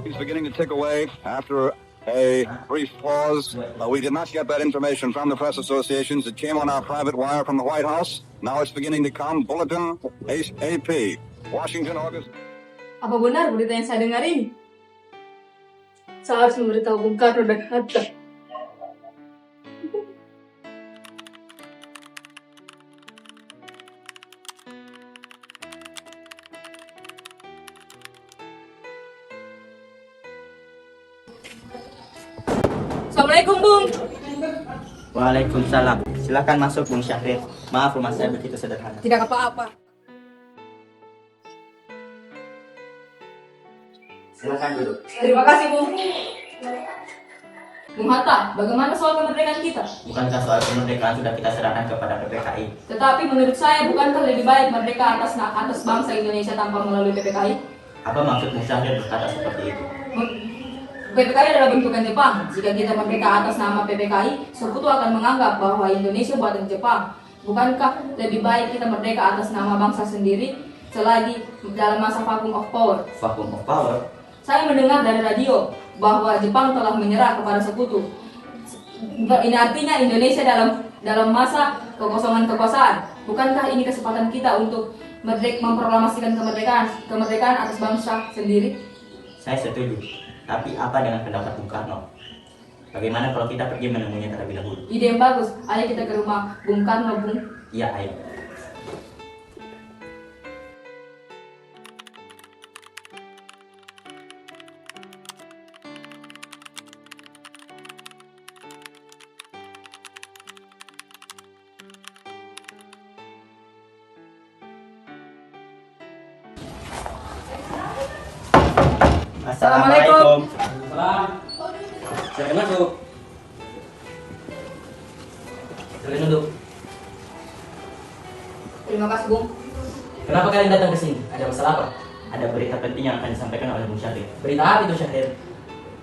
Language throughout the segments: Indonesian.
He's beginning to tick away after a brief pause. We did not get that information from the press associations. It came on our private wire from the White House. Now it's beginning to come. Bulletin AP. Washington, August. Apa benar berita yang saya dengar ini? Saya harus memberitahu Bung Karno dan Hatta. Assalamualaikum, Bung. Waalaikumsalam. Silakan masuk, Bung Syahrir. Maaf, rumah saya begitu sederhana. Tidak apa-apa. Silakan duduk. Terima kasih, Bung. Bung Hatta, bagaimana soal kemerdekaan kita? Bukankah soal kemerdekaan sudah kita serahkan kepada PPKI? Tetapi menurut saya, bukankah lebih baik merdeka atas bangsa Indonesia tanpa melalui PPKI? Apa maksud Bung Syahrir berkata seperti itu? PPKI adalah bentukan Jepang. Jika kita merdeka atas nama PPKI, sekutu akan menganggap bahwa Indonesia buatan Jepang. Bukankah lebih baik kita merdeka atas nama bangsa sendiri selagi dalam masa vacuum of power? Vacuum of power? Saya mendengar dari radio bahwa Jepang telah menyerah kepada sekutu. Ini artinya Indonesia dalam masa kekosongan. Bukankah ini kesempatan kita untuk memproklamasikan kemerdekaan atas bangsa sendiri? Saya setuju. Tapi apa dengan pendapat Bung Karno? Bagaimana kalau kita pergi menemuinya terlebih dahulu? Ide yang bagus. Ayo kita ke rumah Bung Karno, Bung. Iya, ayo. Assalamualaikum. Salam. Silakan masuk. Silakan duduk. Terima kasih, Bung. Kenapa kalian datang ke sini? Ada masalah apa? Ada berita penting yang akan disampaikan oleh Bung Syahrir. Berita apa itu, Syahrir?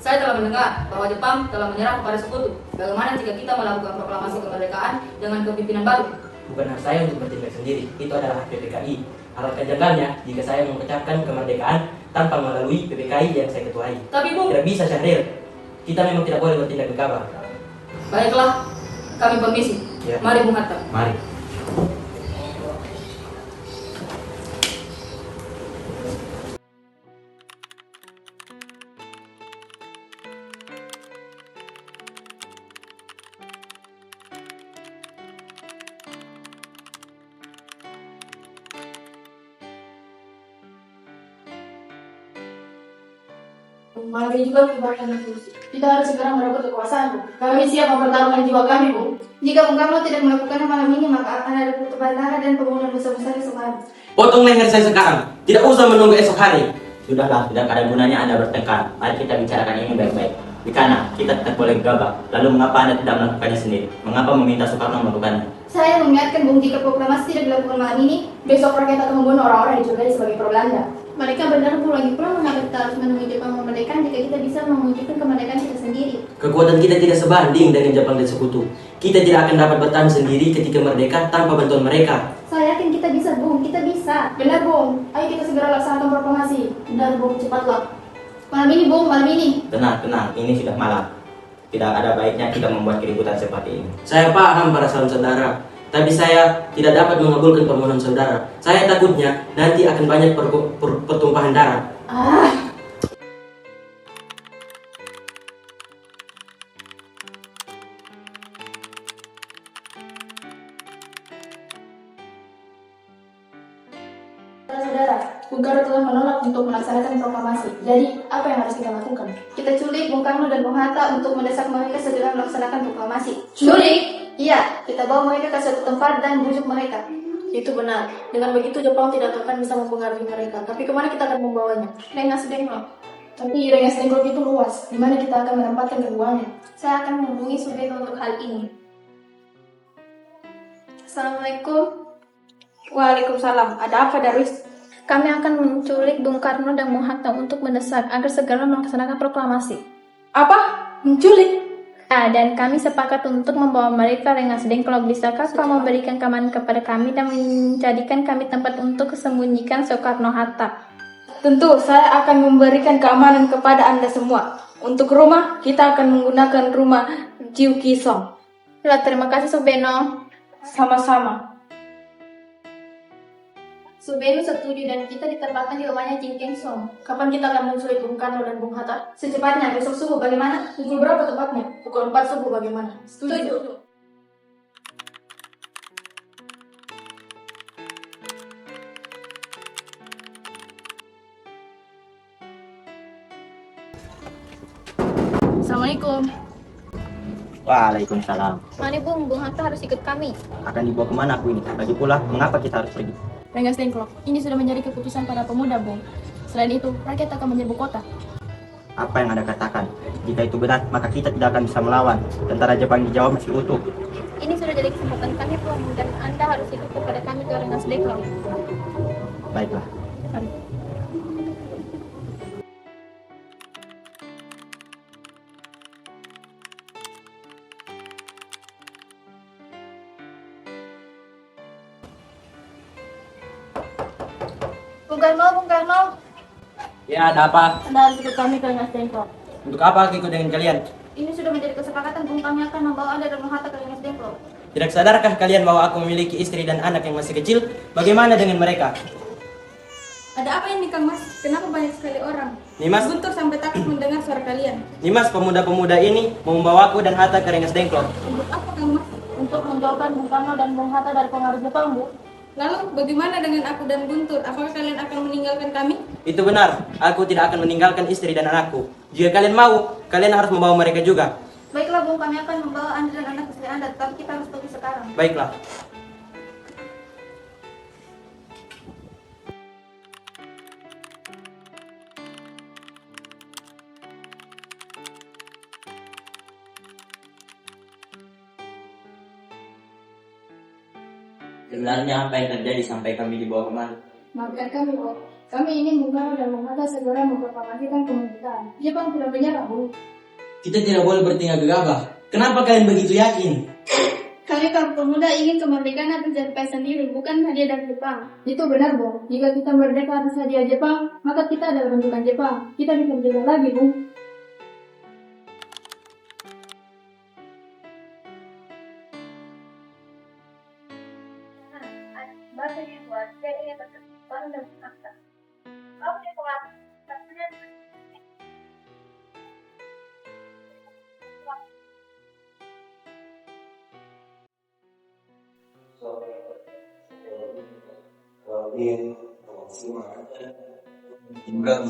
Saya telah mendengar bahwa Jepang telah menyerah kepada sekutu. Bagaimana jika kita melakukan proklamasi kemerdekaan dengan kepemimpinan baru? Bukan hak saya untuk bertindak sendiri. Itu adalah hak PPKI. Alangkah janggalnya jika saya mengucapkan kemerdekaan tanpa melalui PPKI yang saya ketuai. Tapi, Bung, Tidak bisa, Syahrir. Kita memang tidak boleh bertindak gegabah. baiklah, kami permisi. Ya. Mari, Bung Hatta. Mari. Malam ini juga bubarkan revolusi. Kita harus segera merebut kekuasaan, Bu. Kami siap mempertaruhkan jiwa kami, Bu. Jika Bung Karno tidak melakukannya malam ini, maka akan ada pertumpahan darah dan pembunuhan besar-besar esok hari. Potong leher saya sekarang. Tidak usah menunggu esok hari. Sudahlah, tidak ada gunanya Anda bertengkar. Mari kita bicarakan ini baik-baik. Bikana, kita tidak boleh gegabah. Lalu mengapa Anda tidak melakukannya sendiri? Mengapa meminta Soekarno melakukannya? Saya mengingatkan, Bung, jika proklamasi tidak dilakukan malam ini, besok rakyat akan membunuh orang-orang yang dicurigai sebagai pro-Belanda. Mereka benar, Bu. Lagi pula mengapa kita harus menemui Jepang kemerdekaan jika kita bisa mewujudkan kemerdekaan kita sendiri? Kekuatan kita tidak sebanding dengan Jepang dan sekutu. Kita tidak akan dapat bertahan sendiri ketika merdeka tanpa bantuan mereka. Saya yakin kita bisa, Bung. Kita bisa. Benar, Bung. Ayo kita segera laksanakan proklamasi. Benar, Bung. Cepatlah. Malam ini, Bung. Malam ini. Tenang, ini sudah malam. Tidak ada baiknya kita membuat keributan seperti ini. Saya paham para saudara, tapi saya tidak dapat mengabulkan permohonan saudara. Saya takutnya nanti akan banyak pertumpahan darah. Saudara, Bung Karno telah menolak untuk melaksanakan proklamasi. Jadi, apa yang harus kita lakukan? Kita culik Bung Karno dan Bung Hatta untuk mendesak mereka segera melaksanakan proklamasi. Culik? Iya, kita bawa mereka ke suatu tempat dan bujuk mereka. Itu benar. Dengan begitu Jepang tidak akan bisa mempengaruhi mereka. Tapi kemana kita akan membawanya? Rengas Dengklok. Tapi Rengas Dengklok itu luas. Di mana kita akan menempatkan keduanya? Saya akan menghubungi Sugeto untuk hal ini. Assalamualaikum. Waalaikumsalam. Ada apa, Darwis? Kami akan menculik Bung Karno dan Bung Hatta untuk mendesak agar segera melaksanakan proklamasi. Apa? Menculik? Dan kami sepakat untuk membawa mereka Rengas Dengklok. Bisakah kau memberikan keamanan kepada kami dan menjadikan kami tempat untuk kesembunyikan Soekarno Hatta? Tentu, saya akan memberikan keamanan kepada Anda semua. Untuk rumah, kita akan menggunakan rumah Jiu Kisong. Terima kasih Subeno. Sama-sama. Subeno setuju dan kita ditempatkan di rumahnya Jin Keng Song. Kapan kita akan menculik Bung Karno dan Bung Hatta? Secepatnya, besok subuh bagaimana? Pukul berapa tepatnya? Pukul 4 subuh bagaimana? Setuju. Assalamualaikum. Waalaikumsalam. Mani Bung Hatta harus ikut kami. Akan dibawa kemana aku ini? Lagi pula, mengapa kita harus pergi? Rengas Dengklok, ini sudah menjadi keputusan para pemuda, Bung. Selain itu, rakyat akan menyerbu kota. Apa yang Anda katakan? Jika itu benar, maka kita tidak akan bisa melawan. Tentara Jepang di Jawa masih utuh. Ini sudah jadi kesempatan kami Bung dan Anda harus ikut kepada kami ke Rengas Dengklok. Baiklah. Mari. Bung Karno. Ya, ada apa? Anda harus ikut kami ke Rengas Dengklok. Untuk apa aku ikut dengan kalian? Ini sudah menjadi kesepakatan Bung, kami akan membawa Anda dan Bung Hatta ke Rengas Dengklok. Tidak sadarkah kalian bahwa aku memiliki istri dan anak yang masih kecil? Bagaimana dengan mereka? Ada apa ini, Kang Mas? Kenapa banyak sekali orang? Nimas, Guntur sampai takut mendengar suara kalian. Nimas, pemuda-pemuda ini mau membawaku dan Hatta ke Rengas Dengklok. Untuk apa, Kang Mas? Untuk menjauhkan Bung Karno dan Bung Hatta dari pengaruh Jepang, Bu. Lalu, bagaimana dengan aku dan Guntur? Apakah kalian akan meninggalkan kami? Itu benar, aku tidak akan meninggalkan istri dan anakku. Jika kalian mau, kalian harus membawa mereka juga. Baiklah Bung, kami akan membawa Anda dan anak istri Anda, tapi kita harus pergi sekarang. Baiklah. Sebenarnya apa yang terjadi sampai kami dibawa kemari? Maafkan kami, Bu. Kami ingin Bung Karno dan Bung Hatta segera memproklamasikan kemerdekaan. Jepang tidak menyerah, Bu. Kita tidak boleh bertinggal gegabah. Kenapa kalian begitu yakin? Kami kaum pemuda ingin kemerdekaan atas jalan sendiri, bukan hadiah dari Jepang. Itu benar, Bu. Jika kita merdeka atas hadiah Jepang, maka kita adalah bentukan Jepang. Kita bisa berdeka lagi, Bu.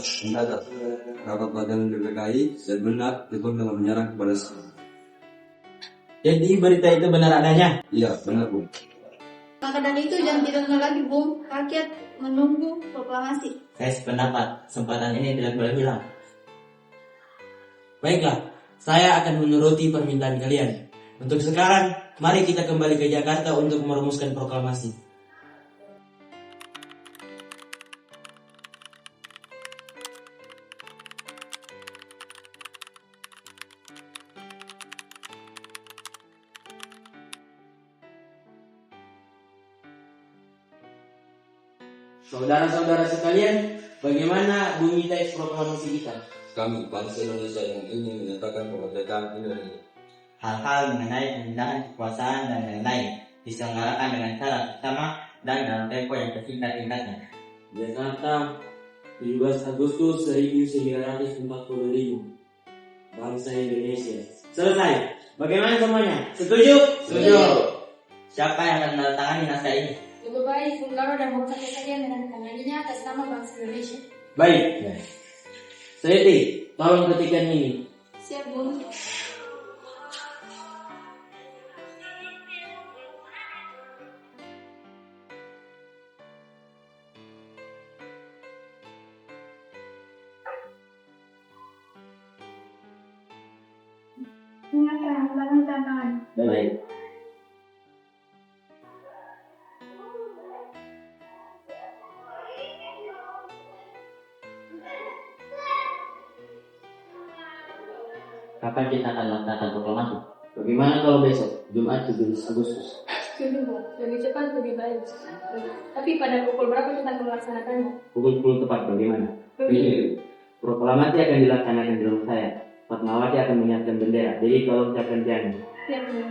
Jika ada rapat badan PPKI dan benar Jepang telah menyerang kepada saya. Jadi berita itu benar adanya? Iya, benar Bu. Maka dari itu jangan tidak lagi, Bung. Rakyat menunggu proklamasi. Saya sependapat, kesempatan ini tidak boleh hilang. Baiklah, saya akan menuruti permintaan kalian. Untuk sekarang, mari kita kembali ke Jakarta untuk merumuskan proklamasi. Saudara-saudara sekalian, bagaimana bunyi teks proklamasi kita? Kami bangsa Indonesia yang ingin menyatakan kemerdekaan Indonesia. Hal-hal mengenai pemindahan kekuasaan dan lain-lain diselenggarakan dengan cara bersama dan dalam tempo yang sesingkat-singkatnya. Jakarta, 17 Agustus 1945. Bangsa Indonesia. Selesai. Bagaimana semuanya? Setuju? Setuju. Siapa yang akan menandatangani naskah ini? Lebih baik Bung Karno dan Bung Hatta saja menandatangani atas nama bangsa Indonesia. Baik. Sayeti, tolong ketikkan ini. Siap, Bung. Ingat tangan. Baik. Kapan kita akan melaksanakan proklamasi? Bagaimana kalau besok, Jumat 17 Agustus? Setuju, Bu. Lebih cepat, lebih baik. Tapi pada pukul berapa kita akan melaksanakannya? Pukul 10 tepat, bagaimana? Proklamasi akan dilaksanakan di rumah saya. Fatmawati akan menyiapkan bendera. Jadi kalau ucapkan piano. Siap, Bu.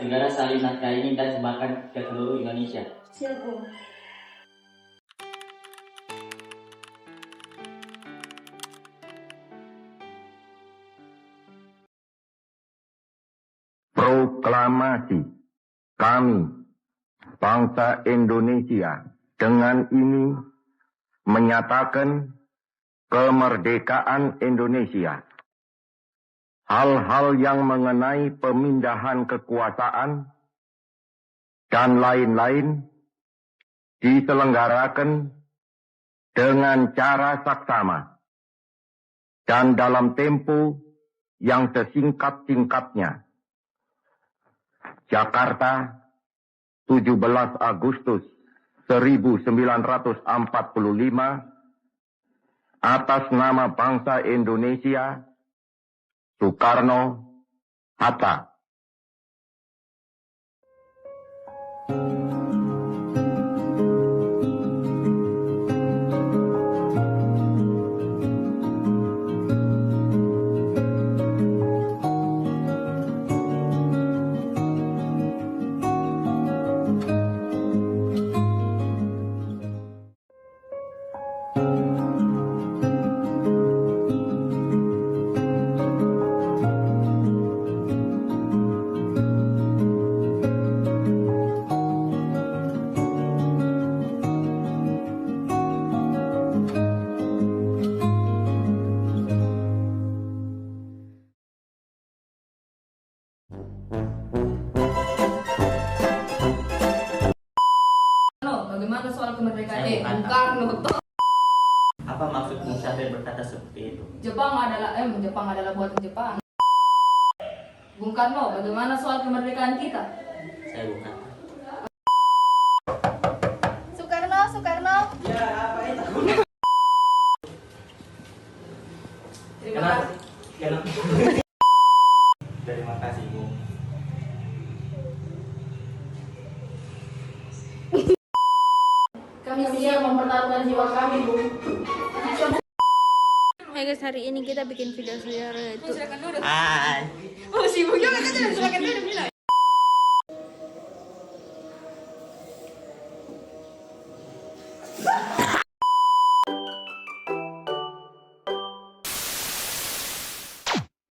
Negara salin naskah ini dan sebarkan ke seluruh Indonesia. Siap, Bu. Proklamasi kami, bangsa Indonesia, dengan ini menyatakan kemerdekaan Indonesia. Hal-hal yang mengenai pemindahan kekuasaan dan lain-lain diselenggarakan dengan cara saksama dan dalam tempo yang sesingkat-singkatnya. Jakarta, 17 Agustus 1945, atas nama bangsa Indonesia, Soekarno Hatta. Bagaimana soal kemerdekaan? Saya bukan Bung Karno. Apa maksud Musafir berkata seperti itu? Jepang adalah buatan Jepang. Bung Karno, bagaimana soal kemerdekaan kita? Saya bukan. Soekarno. Terima kasih. Terima kasih, Bu. Kami siap mempertaruhkan jiwa kami, Bu. Hai guys, hari ini kita bikin video sejarah itu Hai.